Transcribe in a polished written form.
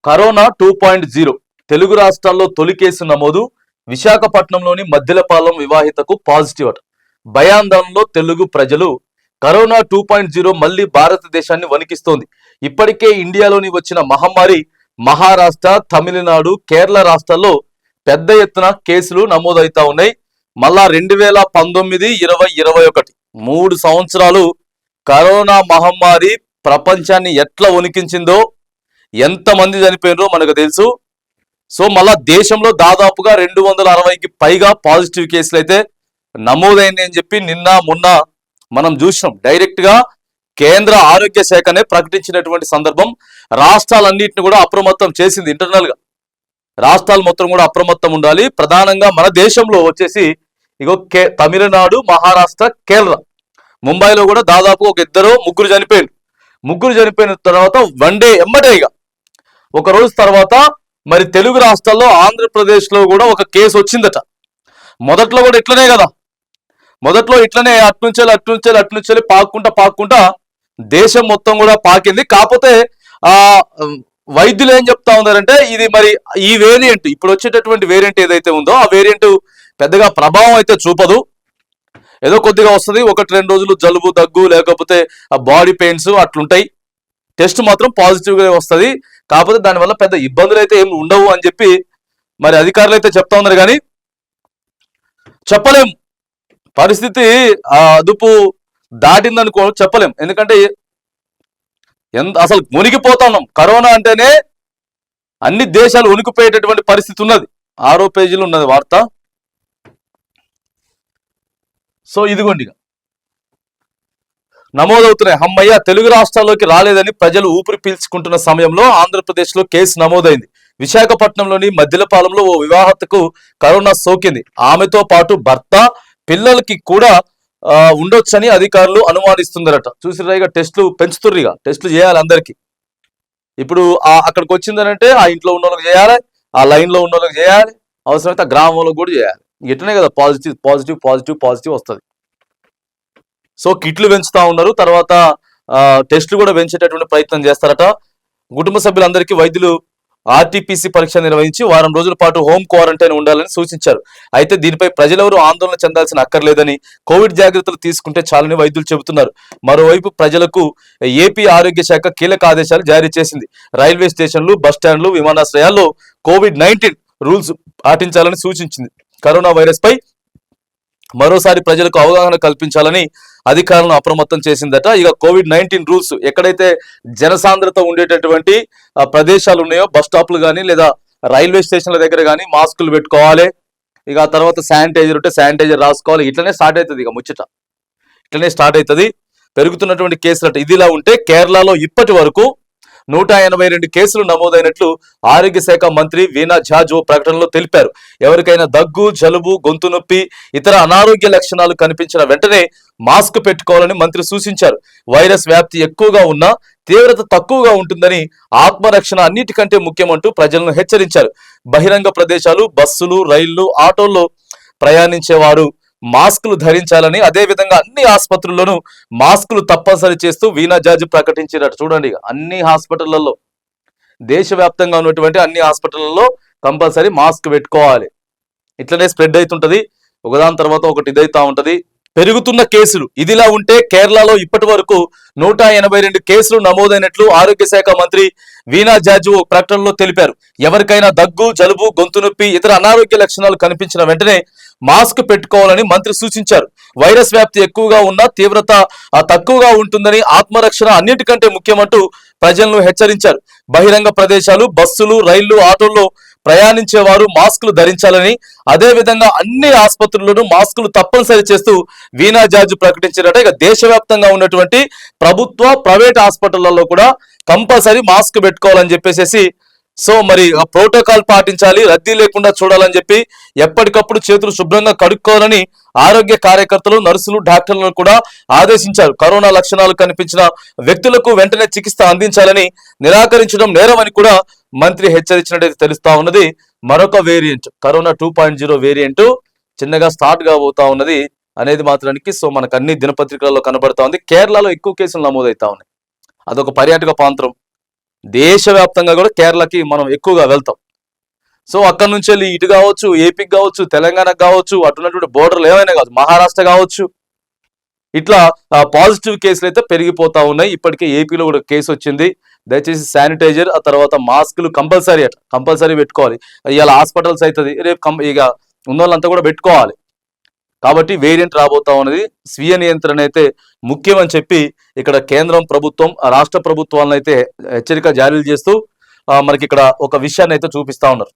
Corona 2.0 Telugu రాష్ట్రాల్లో తొలి case నమోదు. విశాఖపట్నంలోని మద్దిలపాలెం వివాహితకు పాజిటివ్ అట. భయాందోళనలో తెలుగు ప్రజలు. కరోనా 2.0 మళ్లీ భారతదేశాన్ని వణికిస్తోంది. ఇప్పటికే ఇండియాలోని వచ్చిన మహమ్మారి మహారాష్ట్ర, తమిళనాడు, కేరళ రాష్ట్రాల్లో పెద్ద ఎత్తున కేసులు నమోదవుతా ఉన్నాయి. మళ్ళా 2019, 20, 21 3 సంవత్సరాలు కరోనా మహమ్మారి ప్రపంచాన్ని ఎట్లా వణికించిందో, ఎంతమంది చనిపోయినరో మనకు తెలుసు. సో మళ్ళా దేశంలో దాదాపుగా 260కి పైగా పాజిటివ్ కేసులు అయితే నమోదైంది అని చెప్పి నిన్న మొన్న మనం చూసినాం. డైరెక్ట్ గా కేంద్ర ఆరోగ్య శాఖనే ప్రకటించినటువంటి సందర్భం. రాష్ట్రాలన్నింటిని కూడా అప్రమత్తం చేసింది. ఇంటర్నల్ గా రాష్ట్రాలు మొత్తం కూడా అప్రమత్తం ఉండాలి. ప్రధానంగా మన దేశంలో వచ్చేసి ఇగో తమిళనాడు, మహారాష్ట్ర, కేరళ, ముంబైలో కూడా దాదాపు ఒక 2-3 చనిపోయారు. 3 చనిపోయిన తర్వాత వన్ డే ఎమ్మటేగా ఒక రోజు తర్వాత మరి తెలుగు రాష్ట్రాల్లో ఆంధ్రప్రదేశ్ లో కూడా ఒక కేసు వచ్చిందట. మొదట్లో కూడా ఇట్లనే కదా, మొదట్లో ఇట్లనే అట్నుంచెలి పాక్కుంటా దేశం మొత్తం కూడా పాకింది. కాకపోతే ఆ వైద్యులు ఏం చెప్తా ఉన్నారంటే ఇది మరి ఈ వేరియంట్, ఇప్పుడు వచ్చేటటువంటి వేరియంట్ ఏదైతే ఉందో ఆ వేరియంట్ పెద్దగా ప్రభావం అయితే చూపదు, ఏదో కొద్దిగా వస్తుంది. 1-2 రోజులు జలుబు, దగ్గు, లేకపోతే ఆ బాడీ పెయిన్స్ అట్లుంటాయి. టెస్ట్ మాత్రం పాజిటివ్గా వస్తుంది. కాకపోతే దానివల్ల పెద్ద ఇబ్బందులు అయితే ఏమి ఉండవు అని చెప్పి మరి అధికారులు అయితే చెప్తా ఉన్నారు. కానీ చెప్పలేం, పరిస్థితి అదుపు దాటిందనుకో చెప్పలేం. ఎందుకంటే అసలు మునిగిపోతా ఉన్నాం. కరోనా అంటేనే అన్ని దేశాలు ఉనికిపోయేటటువంటి పరిస్థితి ఉన్నది. 6వ పేజీలో ఉన్నది వార్త. సో ఇదిగోండి నమోదవుతున్నాయి. అమ్మయ్య, తెలుగు రాష్ట్రాల్లోకి రాలేదని ప్రజలు ఊపిరి పీల్చుకుంటున్న సమయంలో ఆంధ్రప్రదేశ్ లో కేసు నమోదైంది. విశాఖపట్నంలోని మద్దిలపాలెంలో ఓ వివాహతకు కరోనా సోకింది. ఆమెతో పాటు భర్త, పిల్లలకి కూడా ఉండొచ్చని అధికారులు అనుమానిస్తుందరట. చూసిరా, టెస్టులు పెంచుతుర్రిగా, టెస్టులు చేయాలి అందరికి. ఇప్పుడు అక్కడికి వచ్చిందనంటే ఆ ఇంట్లో ఉన్న వాళ్ళకి చేయాలి, ఆ లైన్ లో ఉన్న వాళ్ళకి చేయాలి, అవసరమైతే ఆ గ్రామంలో కూడా చేయాలి. ఇట్లనే కదా పాజిటివ్ వస్తుంది. సో కిట్లు పెంచుతా ఉన్నారు, తర్వాత టెస్టులు కూడా పెంచేటటువంటి ప్రయత్నం చేస్తారట. కుటుంబ సభ్యులందరికీ వైద్యులు ఆర్టీపీసీ పరీక్ష నిర్వహించి వారం రోజుల పాటు హోమ్ క్వారంటైన్ ఉండాలని సూచించారు. అయితే దీనిపై ప్రజలెవరూ ఆందోళన చెందాల్సిన అక్కర్లేదని, కోవిడ్ జాగ్రత్తలు తీసుకుంటే చాలని వైద్యులు చెబుతున్నారు. మరోవైపు ప్రజలకు ఏపీ ఆరోగ్య శాఖ కీలక ఆదేశాలు జారీ చేసింది. రైల్వే స్టేషన్లు, బస్టాండ్లు, విమానాశ్రయాల్లో కోవిడ్-19 రూల్స్ పాటించాలని సూచించింది. కరోనా వైరస్ పై మరోసారి ప్రజలకు అవగాహన కల్పించాలని అధికారులను అప్రమత్తం చేసిందట. ఇక కోవిడ్-19 రూల్స్ ఎక్కడైతే జనసాంద్రత ఉండేటటువంటి ప్రదేశాలు ఉన్నాయో, బస్ స్టాప్లు కానీ లేదా రైల్వే స్టేషన్ల దగ్గర కానీ మాస్కులు పెట్టుకోవాలి. ఇక ఆ తర్వాత శానిటైజర్ ఉంటే శానిటైజర్ రాసుకోవాలి. ఇట్లనే స్టార్ట్ అవుతుంది. ఇక ముచ్చట ఇట్లనే స్టార్ట్ అవుతుంది. పెరుగుతున్నటువంటి కేసులట. ఇదిలా ఉంటే కేరళలో ఇప్పటి వరకు 182 కేసులు నమోదైనట్లు ఆరోగ్య శాఖ మంత్రి వీణా జార్జ్ ఓ ప్రకటనలో తెలిపారు. ఎవరికైనా దగ్గు, జలుబు, గొంతు నొప్పి, ఇతర అనారోగ్య లక్షణాలు కనిపించిన వెంటనే మాస్క్ పెట్టుకోవాలని మంత్రి సూచించారు. వైరస్ వ్యాప్తి ఎక్కువగా ఉన్నా తీవ్రత తక్కువగా ఉంటుందని, ఆత్మరక్షణ అన్నిటికంటే ముఖ్యమంటూ ప్రజలను హెచ్చరించారు. బహిరంగ ప్రదేశాలు, బస్సులు, రైళ్లు, ఆటోల్లో ప్రయాణించేవారు మాస్కులు ధరించాలని, అదేవిధంగా అన్ని ఆసుపత్రుల్లోనూ మాస్కులు తప్పనిసరి చేస్తూ వీణా జార్జ్ ప్రకటించినట్టు. చూడండి, అన్ని హాస్పిటళ్లలో, దేశవ్యాప్తంగా ఉన్నటువంటి అన్ని హాస్పిటళ్లలో కంపల్సరీ మాస్క్ పెట్టుకోవాలి. ఇట్లనే స్ప్రెడ్ అవుతుంటది, ఒకదాని తర్వాత ఒకటి ఇదైతా ఉంటది. పెరుగుతున్న కేసులు ఇదిలా ఉంటే కేరళలో ఇప్పటి వరకు 182 కేసులు నమోదైనట్లు ఆరోగ్య శాఖ మంత్రి వీణా జార్జ్ ఓ ప్రకటనలో తెలిపారు. ఎవరికైనా దగ్గు, జలుబు, గొంతు నొప్పి, ఇతర అనారోగ్య లక్షణాలు కనిపించిన వెంటనే మాస్క్ పెట్టుకోవాలని మంత్రి సూచించారు. వైరస్ వ్యాప్తి ఎక్కువగా ఉన్నా తీవ్రత తక్కువగా ఉంటుందని, ఆత్మరక్షణ అన్నిటికంటే ముఖ్యమంటూ ప్రజలను హెచ్చరించారు. బహిరంగ ప్రదేశాలు, బస్సులు, రైళ్లు, ఆటోల్లో ప్రయాణించే వారు మాస్కులు ధరించాలని, అదేవిధంగా అన్ని ఆసుపత్రుల్లోనూ మాస్కులు తప్పనిసరి చేస్తూ వీణా జార్జ్ ప్రకటించినట్టు. ఇక దేశవ్యాప్తంగా ఉన్నటువంటి ప్రభుత్వ, ప్రైవేట్ హాస్పిటళ్లలో కూడా కంపల్సరీ మాస్క్ పెట్టుకోవాలని చెప్పేసి, సో మరి ప్రోటోకాల్ పాటించాలి, రద్దీ లేకుండా చూడాలని చెప్పి ఎప్పటికప్పుడు చేతులు శుభ్రంగా కడుక్కోవాలని ఆరోగ్య కార్యకర్తలు, నర్సులు, డాక్టర్లను కూడా ఆదేశించారు. కరోనా లక్షణాలు కనిపించిన వ్యక్తులకు వెంటనే చికిత్స అందించాలని, నిరాకరించడం నేరమని కూడా మంత్రి హెచ్చరించినట్టు తెలుస్తా ఉన్నది. మరొక వేరియంట్ కరోనా 2.0 వేరియంట్ చిన్నగా స్టార్ట్ కాబోతా ఉన్నది అనేది మాత్రానికి సో మనకు అన్ని దినపత్రికలలో కనబడతా ఉంది. కేరళలో ఎక్కువ కేసులు నమోదవుతా ఉన్నాయి. అదొక పర్యాటక ప్రాంతం. దేశవ్యాప్తంగా కూడా కేరళకి మనం ఎక్కువగా వెళ్తాం. సో అక్కడ నుంచి వెళ్ళి ఇటు కావచ్చు, ఏపీకి కావచ్చు, తెలంగాణకు కావచ్చు, అటున్నటువంటి బోర్డర్లు ఏమైనా కావచ్చు, మహారాష్ట్ర కావచ్చు, ఇట్లా పాజిటివ్ కేసులు అయితే పెరిగిపోతా ఉన్నాయి. ఇప్పటికే ఏపీలో కూడా కేసు వచ్చింది. దయచేసి శానిటైజర్, ఆ తర్వాత మాస్కులు కంపల్సరీ పెట్టుకోవాలి. ఇవాళ హాస్పిటల్స్ అవుతుంది, రేపు ఇక ఉన్న వాళ్ళంతా కూడా పెట్టుకోవాలి. కాబట్టి వేరియంట్ రాబోతా ఉన్నది. స్వీయ నియంత్రణ అయితే ముఖ్యమని చెప్పి ఇక్కడ కేంద్రం ప్రభుత్వం, రాష్ట్ర ప్రభుత్వాలను అయితే హెచ్చరిక జారీ చేస్తూ మనకి ఇక్కడ ఒక విషయాన్ని అయితే చూపిస్తా ఉన్నారు.